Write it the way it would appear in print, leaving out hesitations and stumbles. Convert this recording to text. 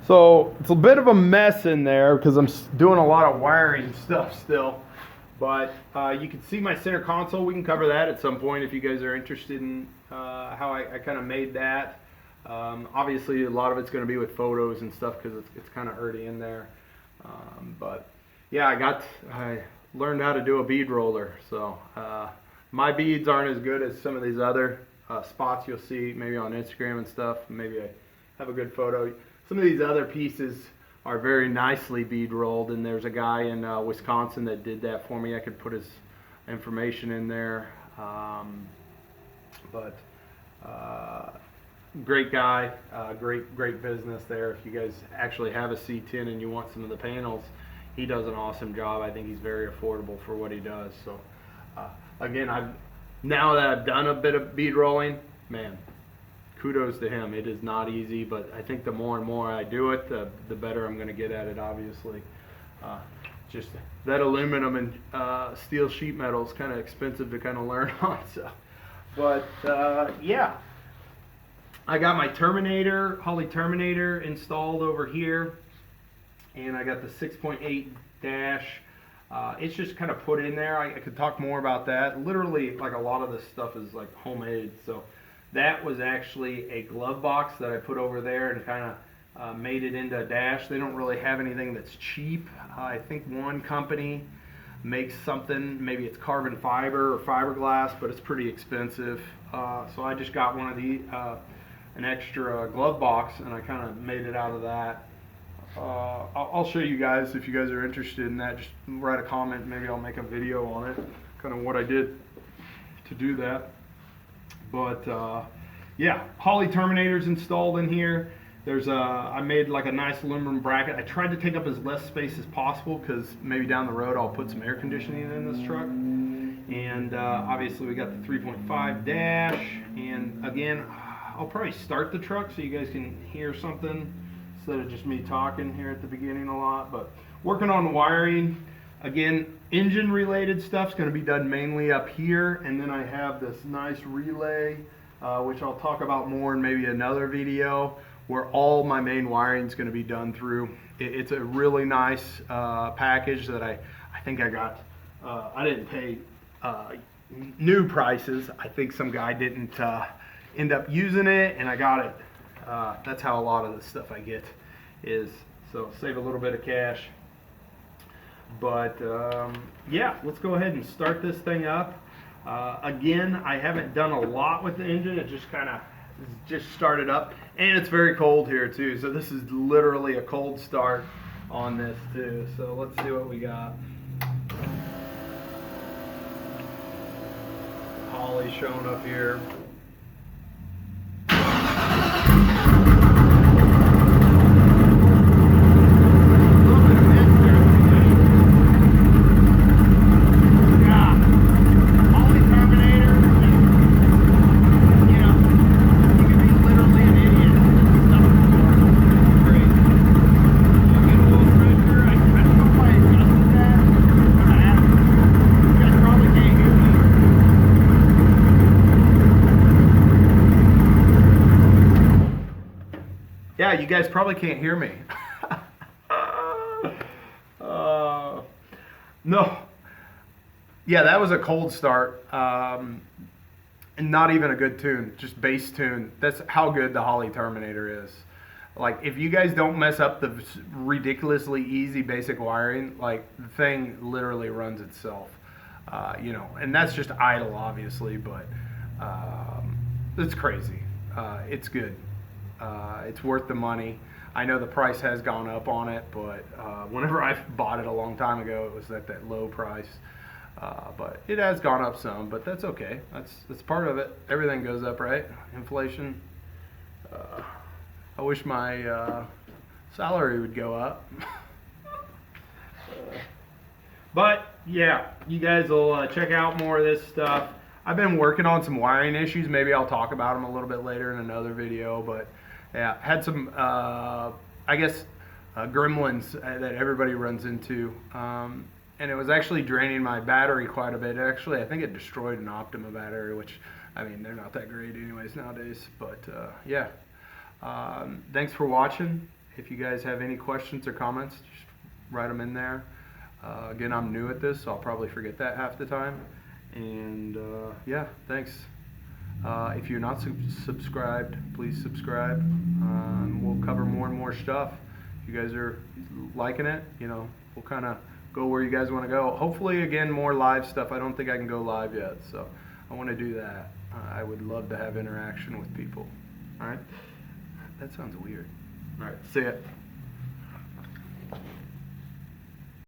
So it's a bit of a mess in there because I'm doing a lot of wiring stuff still. But you can see my center console. We can cover that at some point if you guys are interested in how I kind of made that. Obviously, a lot of it's going to be with photos and stuff because it's kind of early in there. But yeah, I learned how to do a bead roller. So my beads aren't as good as some of these other spots you'll see maybe on Instagram and stuff. Maybe I have a good photo. Some of these other pieces are very nicely bead rolled, and there's a guy in Wisconsin that did that for me. I could put his information in there. But great guy, great business there. If you guys actually have a C10 and you want some of the panels, he does an awesome job. I think he's very affordable for what he does. So again, now that I've done a bit of bead rolling, man, kudos to him. It is not easy, but I think the more and more I do it, the better I'm going to get at it, obviously. Just that aluminum and steel sheet metal is kind of expensive to kind of learn on. So, but yeah, I got my Terminator, Holley Terminator installed over here, and I got the 6.8 dash. It's just kind of put in there. I could talk more about that. Literally, like a lot of this stuff is like homemade. So that was actually a glove box that I put over there and kind of made it into a dash. They don't really have anything that's cheap. I think one company makes something, maybe it's carbon fiber or fiberglass, but it's pretty expensive. So I just got one of the an extra glove box, and I kind of made it out of that. I'll show you guys if you guys are interested in that. Just write a comment. Maybe I'll make a video on it, kind of what I did to do that. But yeah, Holley Terminator's installed in here. There's I made like a nice aluminum bracket. I tried to take up as less space as possible because maybe down the road I'll put some air conditioning in this truck. And obviously we got the 3.5 dash. And again, I'll probably start the truck so you guys can hear something instead of just me talking here at the beginning a lot. But working on the wiring. Again, engine related stuff is going to be done mainly up here, and then I have this nice relay, which I'll talk about more in maybe another video, where all my main wiring is going to be done through. It's a really nice package that I think I got. I didn't pay new prices. I think some guy didn't end up using it, and I got it. That's how a lot of the stuff I get is. So save a little bit of cash. But yeah, let's go ahead and start this thing up. Again, I haven't done a lot with the engine. It just kind of just started up, and it's very cold here too. So this is literally a cold start on this too. So let's see what we got. Holley showing up here. Yeah, you guys probably can't hear me. No. Yeah, that was a cold start. And not even a good tune, just bass tune. That's how good the Holley Terminator is. Like, if you guys don't mess up the ridiculously easy basic wiring, like, the thing literally runs itself. You know, and that's just idle, obviously, but it's crazy. It's good. It's worth the money. I know the price has gone up on it, but whenever I bought it a long time ago, it was at that low price. But it has gone up some, but that's okay. That's part of it. Everything goes up, right? Inflation. I wish my salary would go up. But yeah, you guys will check out more of this stuff. I've been working on some wiring issues. Maybe I'll talk about them a little bit later in another video. But yeah, had some, I guess, gremlins that everybody runs into. And it was actually draining my battery quite a bit. Actually, I think it destroyed an Optima battery, which, I mean, they're not that great anyways nowadays. But yeah, thanks for watching, if you guys have any questions or comments, just write them in there. Again, I'm new at this, so I'll probably forget that half the time. And yeah, thanks. If you're not subscribed, please subscribe. We'll cover more and more stuff. If you guys are liking it, you know, we'll kind of go where you guys want to go. Hopefully, again, more live stuff. I don't think I can go live yet, so I want to do that. I would love to have interaction with people. All right? That sounds weird. All right, see ya.